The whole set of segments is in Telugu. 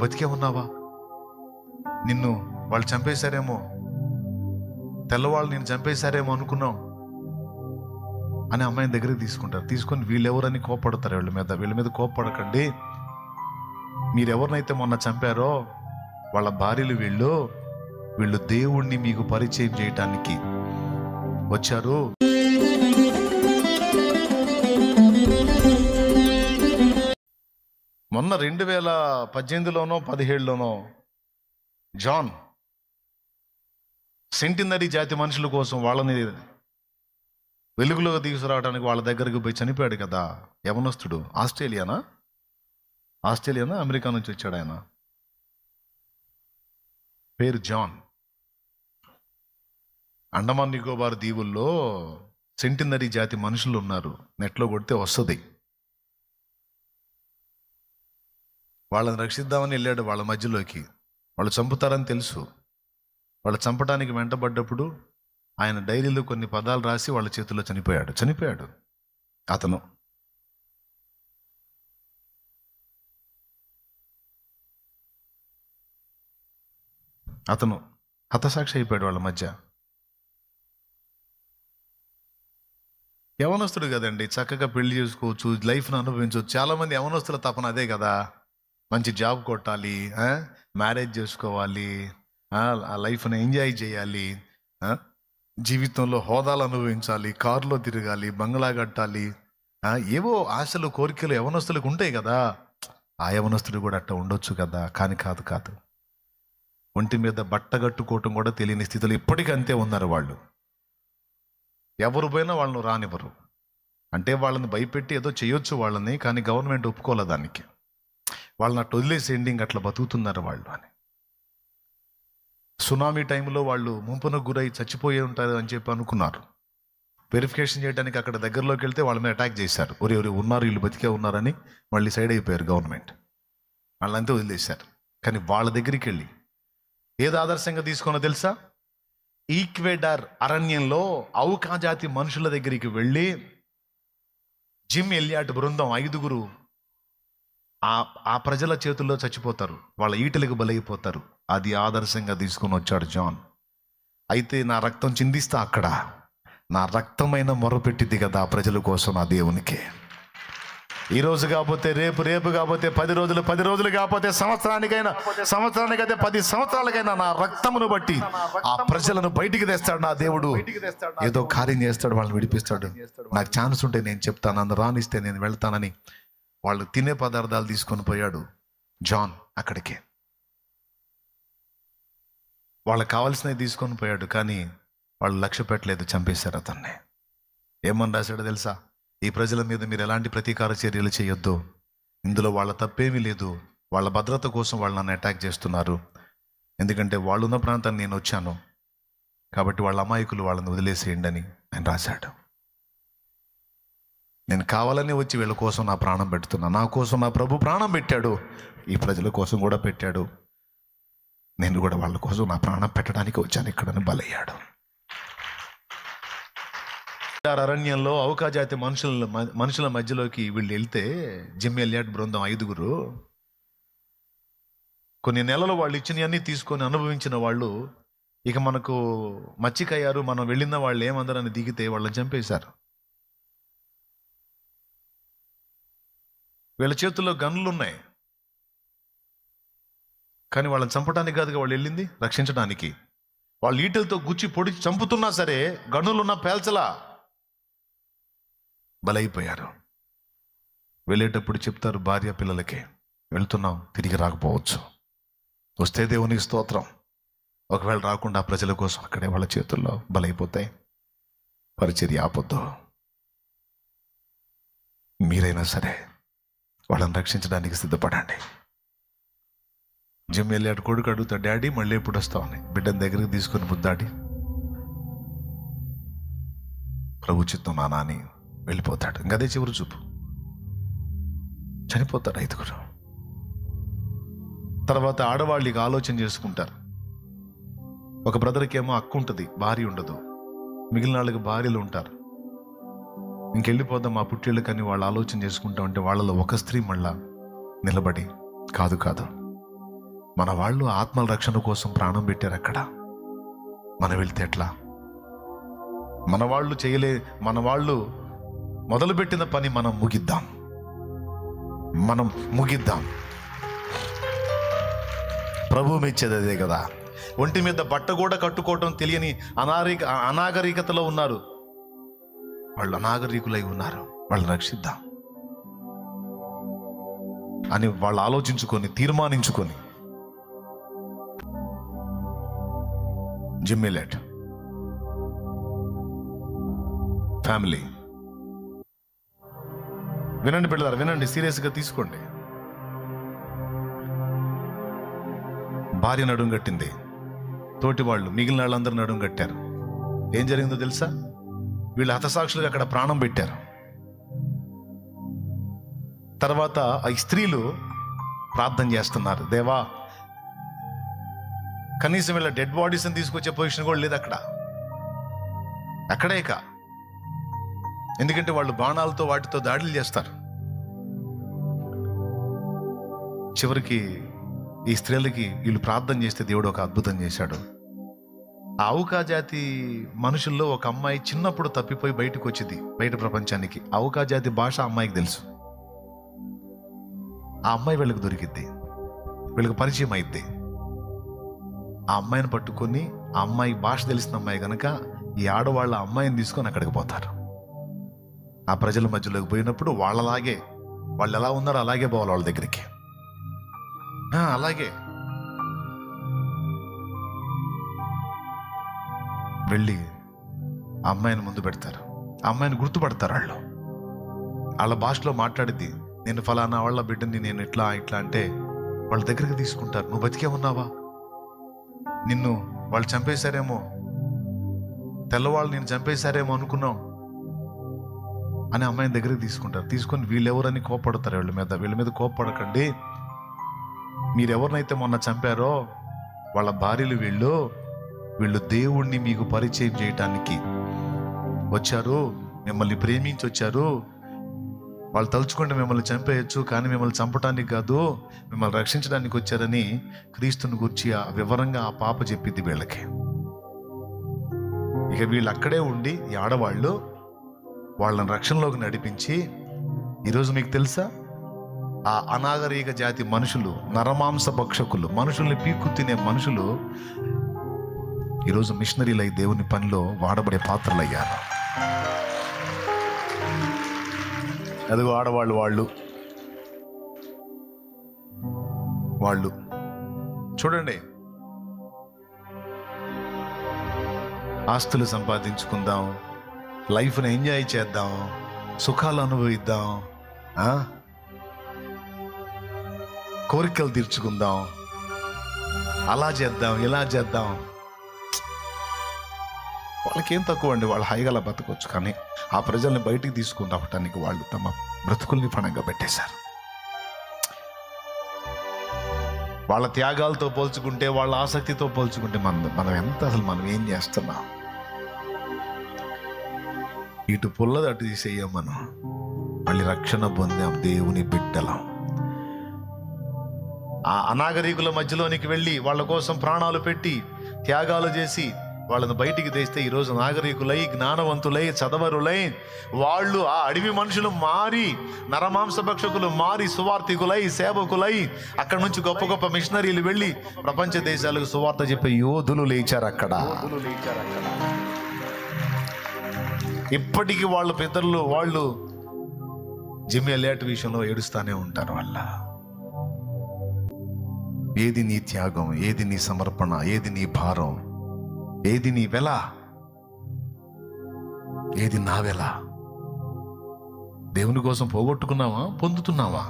బతికే ఉన్నావా? నిన్ను వాళ్ళు చంపేశారేమో, తెల్లవాళ్ళు నేను చంపేశారేమో అనుకున్నాం అని అమ్మాయిని దగ్గరికి తీసుకుంటారు. తీసుకొని వీళ్ళెవరని కోప్పడతారు. వీళ్ళ మీద కోప్పడకండి, మీరెవరినైతే మొన్న చంపారో వాళ్ళ భార్యలు వీళ్ళు దేవుణ్ణి మీకు పరిచయం చేయటానికి వచ్చారు. మొన్న 2018లోనో 17లోనో జాన్ సెంటినరీ జాతి మనుషుల కోసం వాళ్ళని వెలుగులోకి తీసుకురావడానికి వాళ్ళ దగ్గరికి పోయి చనిపోయాడు కదా యవనస్తుడు. ఆస్ట్రేలియానా అమెరికా నుంచి వచ్చాడు ఆయన. పేరు జాన్. అండమాన్ నికోబార్ దీవుల్లో సెంటినరీ జాతి మనుషులు ఉన్నారు, నెట్లో కొడితే వస్తుంది. వాళ్ళని రక్షిద్దామని వెళ్ళాడు వాళ్ళ మధ్యలోకి. వాళ్ళు చంపుతారని తెలుసు. వాళ్ళు చంపడానికి వెంటబడ్డప్పుడు ఆయన డైరీలో కొన్ని పదాలు రాసి వాళ్ళ చేతుల్లో చనిపోయాడు అతను హతసాక్షి అయిపోయాడు వాళ్ళ మధ్య. యవనస్తుడు కదండి, చక్కగా పెళ్లి చేసుకోవచ్చు, లైఫ్ను అనుభవించవచ్చు. చాలామంది యవనస్తుల తపన అదే కదా, మంచి జాబ్ కొట్టాలి, మ్యారేజ్ చేసుకోవాలి, ఆ లైఫ్ని ఎంజాయ్ చేయాలి, జీవితంలో హోదాలు అనుభవించాలి, కారులో తిరగాలి, బంగ్లా కట్టాలి, ఏవో ఆశలు కోరికలు యవనస్తులకు ఉంటాయి కదా. ఆ యవనస్తుడు కూడా అట్లా ఉండొచ్చు కదా. కానీ కాదు. ఒంటి మీద బట్ట కట్టుకోవటం కూడా తెలియని స్థితిలో ఇప్పటికీ అంతే ఉన్నారు వాళ్ళు. ఎవరు పోయినా వాళ్ళను రానివ్వరు. అంటే వాళ్ళని భయపెట్టి ఏదో చేయొచ్చు వాళ్ళని, కానీ గవర్నమెంట్ ఒప్పుకోలే దానికి. వాళ్ళని అట్లా వదిలేసేయండి, అట్లా బతుకుతున్నారు వాళ్ళు అని. సునామీ టైంలో వాళ్ళు ముంపునకు గురై చచ్చిపోయి ఉంటారు అని చెప్పి అనుకున్నారు. వెరిఫికేషన్ చేయడానికి అక్కడ దగ్గరలోకి వెళ్తే వాళ్ళ మీద అటాక్ చేశారు. ఒరే ఉన్నారు, వీళ్ళు బతికే ఉన్నారని మళ్ళీ సైడ్ అయిపోయారు గవర్నమెంట్. వాళ్ళంతా వదిలేశారు. కానీ వాళ్ళ దగ్గరికి వెళ్ళి ఏది ఆదర్శంగా తీసుకున్నా తెలుసా? ఈక్వెడార్ అరణ్యంలో ఔకా జాతి మనుషుల దగ్గరికి వెళ్ళి జిమ్ ఎలియాట్ బృందం 5 ఆ ప్రజల చేతుల్లో చచ్చిపోతారు, వాళ్ళ ఈటలకు బలైపోతారు. అది ఆదర్శంగా తీసుకుని వచ్చాడు జాన్. అయితే నా రక్తం చిందిస్తా అక్కడ, నా రక్తమైన మొరపెట్టింది కదా ఆ ప్రజల కోసం, ఆ దేవునికి. ఈరోజు కాకపోతే రేపు కాకపోతే 10 రోజులు కాకపోతే సంవత్సరానికైతే 10 సంవత్సరాలకైనా నా రక్తమును బట్టి ఆ ప్రజలను బయటికి తెస్తాడు నా దేవుడు. ఏదో కార్యం చేస్తాడు, వాళ్ళని విడిపిస్తాడు. నాకు ఛాన్స్ ఉంటే నేను చెప్తాను, నన్ను రానిస్తే నేను వెళ్తానని వాళ్ళు తినే పదార్థాలు తీసుకొని పోయాడు జాన్ అక్కడికి. వాళ్ళకి కావాల్సినవి తీసుకొని పోయాడు, కానీ వాళ్ళు లక్ష్య పెట్టలేదు, చంపేశారు అతన్ని. ఏమని రాశాడో తెలుసా? ఈ ప్రజల మీద మీరు ఎలాంటి ప్రతీకార చర్యలు చేయొద్దు, ఇందులో వాళ్ళ తప్పేమీ లేదు, వాళ్ళ భద్రత కోసం వాళ్ళు నన్ను అటాక్ చేస్తున్నారు, ఎందుకంటే వాళ్ళు ఉన్న ప్రాంతాన్ని నేను వచ్చాను కాబట్టి వాళ్ళ అమాయకులు, వాళ్ళని వదిలేసేయండి అని ఆయన రాశాడు. నేను కావాలని వచ్చి వీళ్ళ కోసం నా ప్రాణం పెడుతున్నా, నా కోసం నా ప్రభు ప్రాణం పెట్టాడు, ఈ ప్రజల కోసం కూడా పెట్టాడు, నేను కూడా వాళ్ళ కోసం నా ప్రాణం పెట్టడానికి వచ్చాను ఇక్కడని బలయ్యాడు. అరణ్యంలో ఔకా జాతి మనుషుల మధ్యలోకి వీళ్ళు వెళ్తే జిమ్ ఎలియాట్ బృందం 5 కొన్ని నెలలు వాళ్ళు ఇచ్చినవన్నీ తీసుకొని అనుభవించిన వాళ్ళు ఇక మనకు మచ్చికయ్యారు. మనం వెళ్ళిన వాళ్ళు ఏమందరని దిగితే వాళ్ళని చంపేశారు. వీళ్ళ చేతుల్లో గన్నులు ఉన్నాయి, కానీ వాళ్ళని చంపడానికి కాదుగా వాళ్ళు వెళ్ళింది, రక్షించడానికి. వాళ్ళు ఈటలతో గుచ్చి పొడిచి చంపుతున్నా సరే గన్నులున్న పేల్చలా, బలైపోయారు. వెళ్ళేటప్పుడు చెప్తారు భార్య పిల్లలకి, వెళ్తున్నాం, తిరిగి రాకపోవచ్చు, వస్తే దేవునికి స్తోత్రం, ఒకవేళ రాకుండా ప్రజల కోసం అక్కడే వాళ్ళ చేతుల్లో బలైపోతాయి, పరిచర్య ఆపొద్దు. మీరైనా సరే వాళ్ళని రక్షించడానికి సిద్ధపడండి. జిమ్ ఎలియాట్ కొడుకు అడుగుతాడు, డాడీ మళ్ళీ ఎప్పుడు వస్తామని. బిడ్డని దగ్గరికి తీసుకొని ముద్దాడి ప్రభు చిత్తం నానా అని వెళ్ళిపోతాడు. ఇంకదే చివరి చూపు. చనిపోతారు 5. తర్వాత ఆడవాళ్ళు ఇక ఆలోచన చేసుకుంటారు. ఒక బ్రదర్కి ఏమో అక్క ఉంటుంది, భార్య ఉండదు, మిగిలిన వాళ్ళకి భార్యలు ఉంటారు. ఇంకెళ్ళిపోదాం మా పుట్టిళ్ళు, కానీ వాళ్ళు ఆలోచన చేసుకుంటా ఉంటే వాళ్ళలో ఒక స్త్రీ మళ్ళా నిలబడి, కాదు మన వాళ్ళు ఆత్మల రక్షణ కోసం ప్రాణం పెట్టారు అక్కడ. మనం వెళ్తే ఎట్లా? మన వాళ్ళు మొదలుపెట్టిన పని మనం ముగిద్దాం. ప్రభు మెచ్చేది అదే కదా. ఒంటి మీద బట్ట కూడా కట్టుకోవటం తెలియని అనాగరికతలో ఉన్నారు వాళ్ళు. అనాగరికులై ఉన్నారు, వాళ్ళని రక్షిద్దాం అని వాళ్ళు ఆలోచించుకొని తీర్మానించుకొని జిమ్మీ లెట్ ఫ్యామిలీ. వినండి పిల్లలారా, వినండి, సీరియస్గా తీసుకోండి. భార్య నడుం కట్టింది, తోటి వాళ్ళు మిగిలిన వాళ్ళందరూ నడుం కట్టారు. ఏం జరిగిందో తెలుసా? వీళ్ళు హతసాక్షులుగా అక్కడ ప్రాణం పెట్టారు. తర్వాత ఆ స్త్రీలు ప్రార్థన చేస్తున్నారు, దేవా కనీసం వీళ్ళ డెడ్ బాడీస్ని తీసుకొచ్చే పొజిషన్ కూడా లేదు అక్కడే. ఎందుకంటే వాళ్ళు బాణాలతో వాటితో దాడులు చేస్తారు. చివరికి ఈ స్త్రీలకి వీళ్ళు ప్రార్థన చేస్తే దేవుడు ఒక అద్భుతం చేశాడు. ఆ ఔకా జాతి మనుషుల్లో ఒక అమ్మాయి చిన్నప్పుడు తప్పిపోయి బయటకు వచ్చింది, బయట ప్రపంచానికి. ఔకా జాతి భాష అమ్మాయికి తెలుసు. ఆ అమ్మాయి వీళ్ళకి దొరికిద్ది, వీళ్ళకి పరిచయం అయిద్ది. ఆ అమ్మాయిని పట్టుకొని, ఆ అమ్మాయి భాష తెలిసిన అమ్మాయి కనుక ఈ ఆడవాళ్ళ అమ్మాయిని తీసుకొని అక్కడికి పోతారు. ఆ ప్రజల మధ్యలోకి పోయినప్పుడు వాళ్ళు ఎలా ఉన్నారో అలాగే పోవాలి వాళ్ళ దగ్గరికి. అలాగే వెళ్ళి ఆ అమ్మాయిని ముందు పెడతారు. ఆ అమ్మాయిని గుర్తుపడతారు వాళ్ళు. వాళ్ళ భాషలో మాట్లాడిద్ది, నేను ఫలానా వాళ్ళ బిడ్డని, నేను ఇట్లా అంటే వాళ్ళ దగ్గరికి తీసుకుంటారు. నువ్వు బతికే ఉన్నావా? నిన్ను వాళ్ళు చంపేశారేమో, తెల్లవాళ్ళు నేను చంపేశారేమో అనుకున్నావు అని అమ్మాయిని దగ్గరికి తీసుకుంటారు. తీసుకొని వీళ్ళెవరని కోప్పడతారు. వీళ్ళ మీద కోప్పడకండి, మీరెవరినైతే మొన్న చంపారో వాళ్ళ భార్యలు వీళ్ళు దేవుణ్ణి మీకు పరిచయం చేయటానికి వచ్చారు, మిమ్మల్ని ప్రేమించి వచ్చారు. వాళ్ళు తలుచుకుంటే మిమ్మల్ని చంపేయచ్చు, కానీ మిమ్మల్ని చంపటానికి కాదు, మిమ్మల్ని రక్షించడానికి వచ్చారని క్రీస్తుని గురించి వివరంగా ఆ పాప చెప్పింది వీళ్ళకి. ఇక వీళ్ళు అక్కడే ఉండి ఈ ఆడవాళ్ళు వాళ్ళని రక్షణలోకి నడిపించి, ఈరోజు మీకు తెలుసా, ఆ అనాగరిక జాతి మనుషులు, నరమాంస భక్షకులు, మనుషుల్ని పీక్కు తినే మనుషులు ఈరోజు మిషనరీలై దేవుని పనిలో వాడబడే పాత్రలు అయ్యారు. అదిగో ఆడవాళ్ళు వాళ్ళు చూడండి, ఆస్తులు సంపాదించుకుందాం, లైఫ్ని ఎంజాయ్ చేద్దాం, సుఖాలు అనుభవిద్దాం, కోరికలు తీర్చుకుందాం, అలా చేద్దాం, ఇలా చేద్దాం. వాళ్ళకేం తక్కువ అండి, వాళ్ళు హాయిగా బతకొచ్చు. కానీ ఆ ప్రజల్ని బయటికి తీసుకుని రావటానికి వాళ్ళు తమ బ్రతుకుల్ని పణంగా పెట్టేశారు. వాళ్ళ త్యాగాలతో పోల్చుకుంటే, వాళ్ళ ఆసక్తితో పోల్చుకుంటే మనం ఏం చేస్తున్నాం? ఇటు పుల్లది అటు తీసేయం. మనం మళ్ళీ రక్షణ పొందాం, దేవుని బిడ్డలం. ఆ అనాగరికుల మధ్యలోనికి వెళ్ళి వాళ్ళ కోసం ప్రాణాలు పెట్టి త్యాగాలు చేసి వాళ్ళని బయటికి తెస్తే ఈరోజు నాగరికులై, జ్ఞానవంతులై, చదవరులై వాళ్ళు ఆ అడవి మనుషులు మారి, నరమాంస భక్షకులు మారి, సువార్థికులై, సేవకులై, అక్కడ నుంచి గొప్ప గొప్ప మిషనరీలు వెళ్ళి ప్రపంచ దేశాలకు సువార్త చెప్పే యోధులు లేచారు అక్కడ. ఇప్పటికీ వాళ్ళ పితరులు వాళ్ళు జిమ్మీ ఎలియట్ విషయంలో ఏడుస్తానే ఉంటారు. వాళ్ళ ఏది నీ త్యాగం, ఏది నీ సమర్పణ, ఏది నీ భారం, ఏది నీ వెల, ఏది నా వెల? దేవుని కోసం పోగొట్టుకున్నావా, పొందుతున్నావా?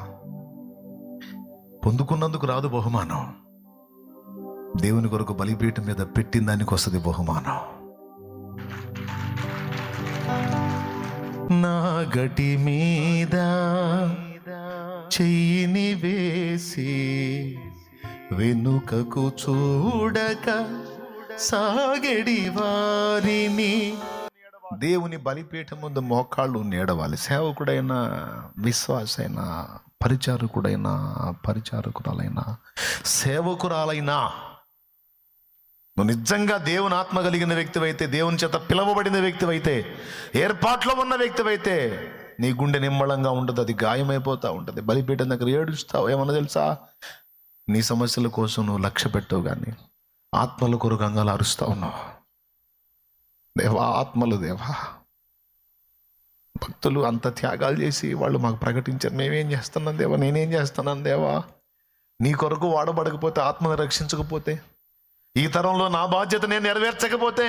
పొందుకున్నందుకు రాదు బహుమానం, దేవుని కొరకు బలిపీఠం మీద పెట్టిన దానికి వస్తుంది బహుమానం. నా గటి మీద చెయ్యిని వేసి వెనుకకు చూడక సాగడి వారిని. దేవుని బలిపీఠం ముందు మోకాళ్ళు నేడవాలి. సేవకుడైనా, విశ్వాసైనా, పరిచారకురాలైనా సేవకురాలైనా నువ్వు నిజంగా దేవుని ఆత్మ కలిగిన వ్యక్తివైతే, దేవుని చేత పిలవబడిన వ్యక్తివైతే, ఏర్పాట్లో ఉన్న వ్యక్తివైతే నీ గుండె నిమ్మళంగా ఉండదు, అది గాయమైపోతూ ఉంటుంది. బలిపీఠం దగ్గర ఏడుస్తావు. ఏమన్నా తెలుసా? నీ సమస్యల కోసం నువ్వు లక్ష్య పెట్టవు, కానీ ఆత్మల కొరకు అంగాలు అరుస్తూ ఉన్నావు. దేవా, ఆత్మలు దేవా. భక్తులు అంత త్యాగాలు చేసి వాళ్ళు మాకు ప్రకటించారు. మేమేం చేస్తున్నాం దేవా, నేనేం చేస్తున్నాను దేవా? నీ కొరకు వాడబడకపోతే, ఆత్మను రక్షించకపోతే, ఈ తరంలో నా బాధ్యత నేను నెరవేర్చకపోతే,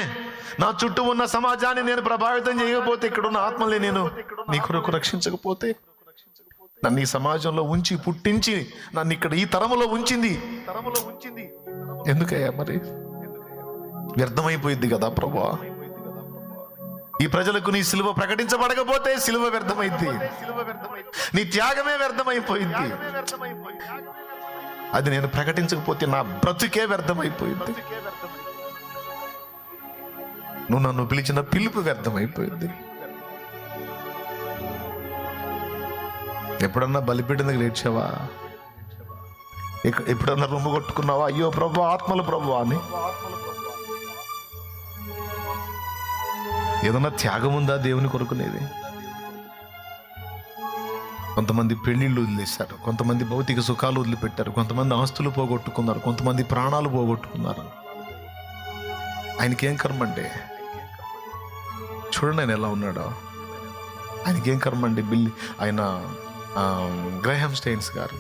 నా చుట్టూ ఉన్న సమాజాన్ని నేను ప్రభావితం చేయకపోతే, ఇక్కడున్న ఆత్మల్ని నేను నీ కొరకు రక్షించకపోతే, నన్ను ఈ సమాజంలో ఉంచి పుట్టించి నన్ను ఇక్కడ ఈ తరములో ఉంచింది ఎందుకయ్యా? మరి వ్యర్థమైపోయింది కదా ప్రభువా. ఈ ప్రజలకు నీ సిలువ ప్రకటించబడకపోతే సిలువ వ్యర్థమైంది, నీ త్యాగమే వ్యర్థమైపోయింది. అది నేను ప్రకటించకపోతే నా బ్రతుకే వ్యర్థమైపోయింది. నువ్వు నన్ను పిలిచిన పిలుపు వ్యర్థమైపోయింది. ఎప్పుడన్నా బలిపీఠం దగ్గర ఏడ్చావా? ఎప్పుడన్నా రొమ్ము కొట్టుకున్నావా? అయ్యో ప్రభు, ఆత్మలు ప్రభు అని. ఏదన్నా త్యాగం ఉందా దేవుని కొరకునేది? కొంతమంది పెళ్లిళ్ళు వదిలేశారు, కొంతమంది భౌతిక సుఖాలు వదిలిపెట్టారు, కొంతమంది ఆస్తులు పోగొట్టుకున్నారు, కొంతమంది ప్రాణాలు పోగొట్టుకున్నారు. ఆయనకేం కర్మ అండి? చూడండి ఆయన ఎలా ఉన్నాడో. ఆయనకేం కర్మ అండి? ఆయన గ్రాహం స్టెయిన్స్ గారు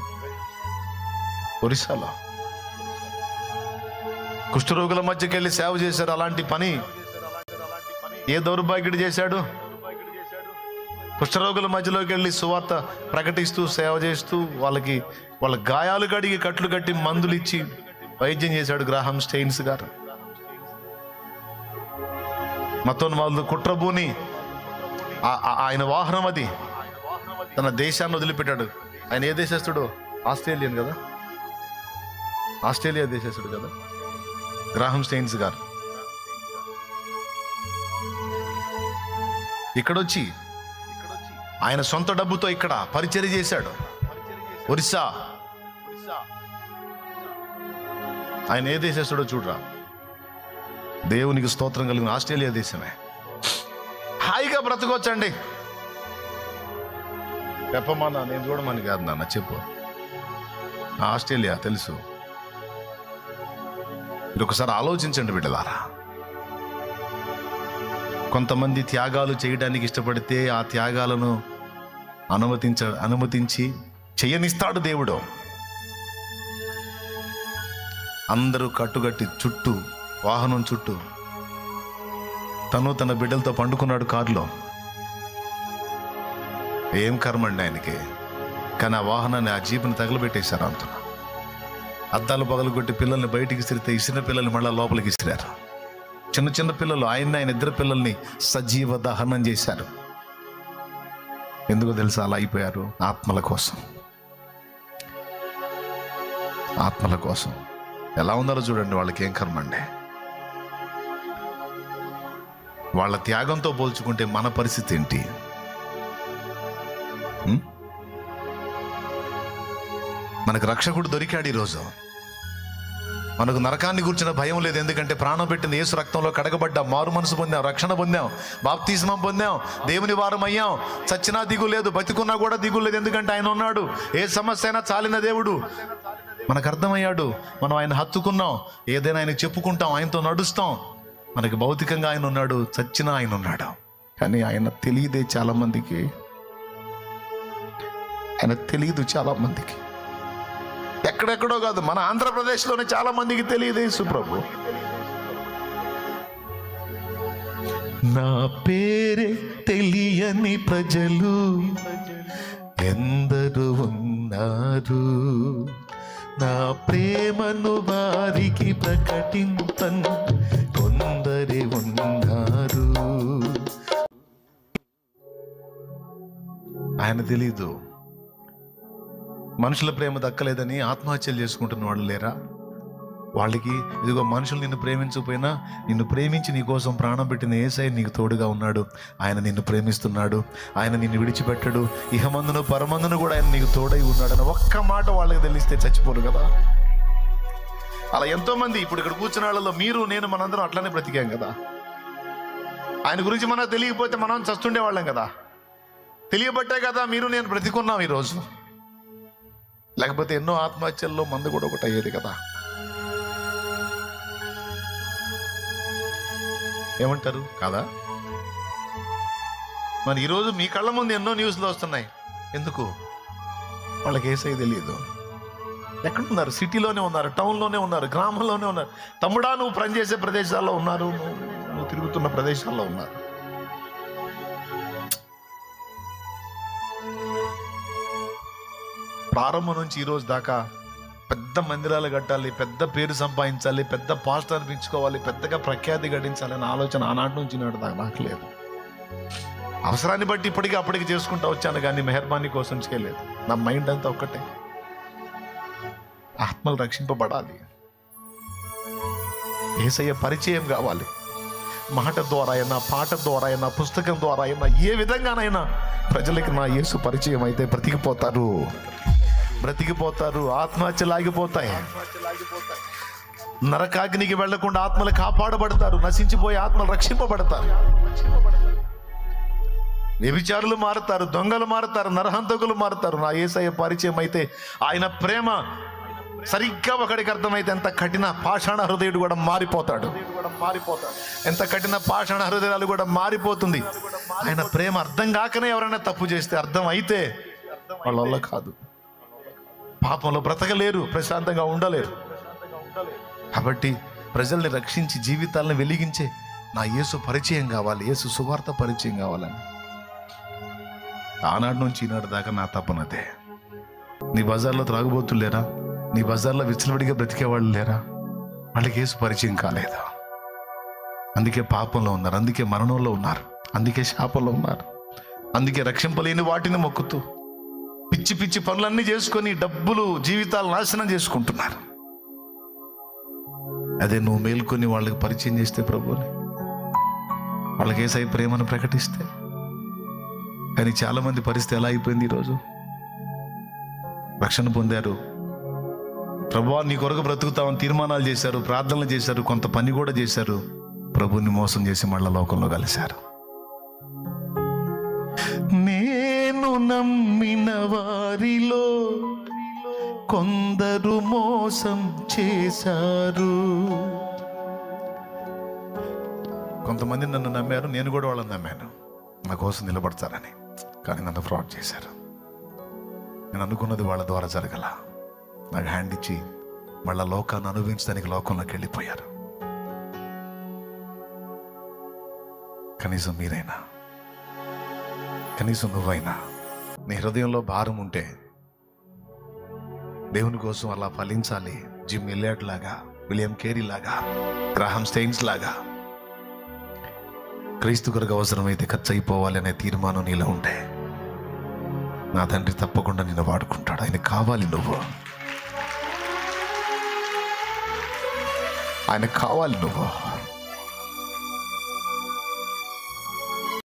ఒరిస్సాలో కుష్ఠరోగుల మధ్యకి వెళ్ళి సేవ చేశారు. అలాంటి పని ఏ దౌర్భాగ్యుడు చేశాడు? కుష్ఠరోగుల మధ్యలోకి వెళ్ళి సువార్త ప్రకటిస్తూ సేవ చేస్తూ వాళ్ళ గాయాలు కడిగి కట్లు కట్టి మందులు ఇచ్చి వైద్యం చేశాడు గ్రాహం స్టెయిన్స్ గారు. మతోన్మాదులు కుట్రబూని ఆయన వాహనం అది తన దేశాన్ని వదిలిపెట్టాడు. ఆయన ఏ దేశస్తుడు? ఆస్ట్రేలియన్ కదా, ఆస్ట్రేలియా దేశస్తుడు కదా గ్రాహం స్టెయిన్స్ గారు. ఇక్కడొచ్చి ఆయన సొంత డబ్బుతో ఇక్కడ పరిచర్య చేశాడు. ఒరిస్సా. ఆయన ఏ దేశస్తుడో చూడరా. దేవునికి స్తోత్రం కలిగిన ఆస్ట్రేలియా దేశమే. హాయిగా బ్రతకొచ్చండి. చెప్పమన్నా, నేను చూడమని కాదు నాన్న, చెప్పు. ఆస్ట్రేలియా తెలుసు. మీరు ఒకసారి ఆలోచించండి బిడ్డలారా. కొంతమంది త్యాగాలు చేయడానికి ఇష్టపడితే ఆ త్యాగాలను అనుమతించి చెయ్యనిస్తాడు దేవుడు. అందరూ కట్టుగట్టి చుట్టూ, వాహనం చుట్టూ, తను తన బిడ్డలతో పండుకున్నాడు కారులో. ఏం కర్మండి ఆయనకి. కానీ ఆ వాహనాన్ని, ఆ జీపుని తగలబెట్టేశారు. అంత అద్దాలు పగలగొట్టి పిల్లల్ని బయటికి ఇసిరితే ఇసిన పిల్లల్ని మళ్ళీ లోపలికి ఇసిరారు. చిన్న చిన్న పిల్లలు, ఆయన ఇద్దరు పిల్లల్ని సజీవ దహనం చేశారు. ఎందుకో తెలుసా? అలా అయిపోయారు. ఆత్మల కోసం. ఆత్మల కోసం ఎలా ఉన్నారో చూడండి. వాళ్ళకి ఏం కర్మండి. వాళ్ళ త్యాగంతో పోల్చుకుంటే మన పరిస్థితి ఏంటి? మనకు రక్షకుడు దొరికాడు ఈరోజు. మనకు నరకాన్ని గురించిన భయం లేదు. ఎందుకంటే ప్రాణం పెట్టిన యేసు రక్తంలో కడగబడ్డాం, మారు మనసు పొందాం, రక్షణ పొందాం, బాప్తిస్మం పొందాం, దేవుని వారం అయ్యాం. చచ్చినా దిగు లేదు, బతికున్నా కూడా దిగు లేదు. ఎందుకంటే ఆయన ఉన్నాడు. ఏ సమస్య అయినా చాలిన దేవుడు. మనకు అర్థమయ్యాడు. మనం ఆయన హత్తుకున్నాం. ఏదైనా ఆయన చెప్పుకుంటాం, ఆయనతో నడుస్తాం. మనకి భౌతికంగా ఆయన ఉన్నాడు, చచ్చినా ఆయన ఉన్నాడు. కానీ ఆయన తెలియదే చాలా మందికి. ఆయన తెలియదు చాలా మందికి. ఎక్కడెక్కడో కాదు, మన ఆంధ్రప్రదేశ్లోనే చాలా మందికి తెలియదు యేసు ప్రభు. నా పేరే తెలియని ప్రజలు ఎందరో ఉన్నారు, నా ప్రేమను వారికి ప్రకటింపన్ కొందరే ఉన్నారు. ఆయన తెలీదు. మనుషుల ప్రేమ దక్కలేదని ఆత్మహత్యలు చేసుకుంటున్న వాళ్ళు లేరా? వాళ్ళకి ఇదిగో మనుషులు నిన్ను ప్రేమించకపోయినా నిన్ను ప్రేమించి నీ కోసం ప్రాణం పెట్టిన యేసయ్య నీకు తోడుగా ఉన్నాడు. ఆయన నిన్ను ప్రేమిస్తున్నాడు, ఆయన నిన్ను విడిచిపెట్టడు, ఇహమందును పరమందును కూడా ఆయన నీకు తోడై ఉన్నాడు అని ఒక్క మాట వాళ్ళకి తెలిస్తే చచ్చిపోరు కదా. అలా ఎంతోమంది ఇప్పుడు ఇక్కడ కూర్చున్న వాళ్ళలో మీరు నేను మనందరం అట్లానే బ్రతికాం కదా. ఆయన గురించి మనకు తెలియకపోతే మనం చస్తుండేవాళ్ళం కదా. తెలియబట్టే కదా మీరు నేను బ్రతికున్నాం ఈరోజు. లేకపోతే ఎన్నో ఆత్మహత్యల్లో మందు కూడా ఒకటి అయ్యేది కదా. ఏమంటారు కాదా? మరి ఈరోజు మీ కళ్ళ ముందు ఎన్నో న్యూస్లు వస్తున్నాయి. ఎందుకు? వాళ్ళకి యేసయ్య తెలియదు. ఎక్కడున్నారు? సిటీలోనే ఉన్నారు, టౌన్లోనే ఉన్నారు, గ్రామంలోనే ఉన్నారు. తమ్ముడా, నువ్వు పనిచేసే ప్రదేశాల్లో ఉన్నారు, నువ్వు తిరుగుతున్న ప్రదేశాల్లో ఉన్నారు. ప్రారంభం నుంచి ఈరోజు దాకా పెద్ద మందిరాలు కట్టాలి, పెద్ద పేరు సంపాదించాలి, పెద్ద పాస్టర్ అనిపించుకోవాలి, పెద్దగా ప్రఖ్యాతి గడించాలనే ఆలోచన ఆనాటి నుంచి నాడు దాకా నాకు లేదు. అవసరాన్ని బట్టి ఇప్పటికీ అప్పటికి చేసుకుంటూ వచ్చాను, కానీ మెహర్బానీ కోసం చేయలేదు. నా మైండ్ అంతా ఒక్కటే, ఆత్మలు రక్షింపబడాలి, యేసయ్య పరిచయం కావాలి. మాట ద్వారా అయినా, పాట ద్వారా అయినా, పుస్తకం ద్వారా అయినా, ఏ విధంగానైనా ప్రజలకి నా యేసు పరిచయం అయితే బ్రతికిపోతారు. ఆత్మహత్యలు ఆగిపోతాయి. నరకాగ్నికి వెళ్లకుండా ఆత్మలు కాపాడబడతారు, నశించిపోయే ఆత్మలు రక్షింపబడతారు. వ్యభిచారులు మారుతారు, దొంగలు మారుతారు, నరహంతకులు మారుతారు. నా యేసయ్య పరిచయం అయితే, ఆయన ప్రేమ సరిగ్గా ఒకడికి అర్థమైతే ఎంత కఠిన పాషాణ హృదయుడు కూడా మారిపోతాడు. ఎంత కఠిన పాషాణ హృదయాలు కూడా మారిపోతుంది. ఆయన ప్రేమ అర్థం కాకనే ఎవరైనా తప్పు చేస్తే, అర్థం అయితే వాళ్ళ వల్ల కాదు. పాపంలో బ్రతకలేరు, ప్రశాంతంగా ఉండలేరు. కాబట్టి ప్రజల్ని రక్షించి జీవితాలను వెలిగించే నా యేసు పరిచయం కావాలి, యేసు సువార్త పరిచయం కావాలని ఆనాడు నుంచి ఈనాడు దాకా నా తపనదే. నీ బజార్లో త్రాగుబోతులు లేరా? నీ బజార్లో విచ్చలవిడిగా బ్రతికేవాళ్ళు లేరా? వాళ్ళకి యేసు పరిచయం కాలేదా? అందుకే పాపంలో ఉన్నారు, అందుకే మరణంలో ఉన్నారు, అందుకే శాపంలో ఉన్నారు, అందుకే రక్షింపలేని వాటిని మొక్కుతూ పిచ్చి పిచ్చి పనులన్నీ చేసుకొని డబ్బులు జీవితాలు నాశనం చేసుకుంటున్నారు. అదే నువ్వు మేల్కొని వాళ్ళకి పరిచయం చేస్తే, ప్రభువుని వాళ్ళకి యేసయ్య ప్రేమను ప్రకటిస్తే. కానీ చాలా మంది పరిస్థితి ఎలా అయిపోయింది? ఈరోజు రక్షణ పొందారు, ప్రభువా నీ కొరకు బ్రతుకుతామని తీర్మానాలు చేశారు, ప్రార్థనలు చేశారు, కొంత పని కూడా చేశారు, ప్రభువుని మోసం చేసి మళ్ళా లోకంలో కలిశారు. నేను నమ్మిన వారిలో కొందరు మోసం చేశారు. కొంతమంది నన్ను నమ్మారు, నేను కూడా వాళ్ళని నమ్మాను, నా కోసం నిలబడతారని. కానీ నన్ను ఫ్రాడ్ చేశారు. నేను అనుకున్నది వాళ్ళ ద్వారా జరగల. నాకు హ్యాండ్ ఇచ్చి మళ్ళా లోకాన్ని అనుభవించడానికి లోకంలోకి వెళ్ళిపోయారు. కనీసం మీరైనా, కనీసం నువ్వైనా నీ హృదయంలో భారం ఉంటే దేవుని కోసం అలా ఫలించాలి. జిమ్ ఎలియట్ లాగా, విలియం కేరీ లాగా, గ్రాహం స్టెయిన్స్ లాగా క్రీస్తు కొరకు అవసరమైతే ఖర్చు అయిపోవాలి అనే తీర్మానం నీలో ఉంటే నా తండ్రి తప్పకుండా నిన్ను వాడుకుంటాడు. ఆయన కావాలి, నువ్వు ఆయన కావాలి, నువ్వు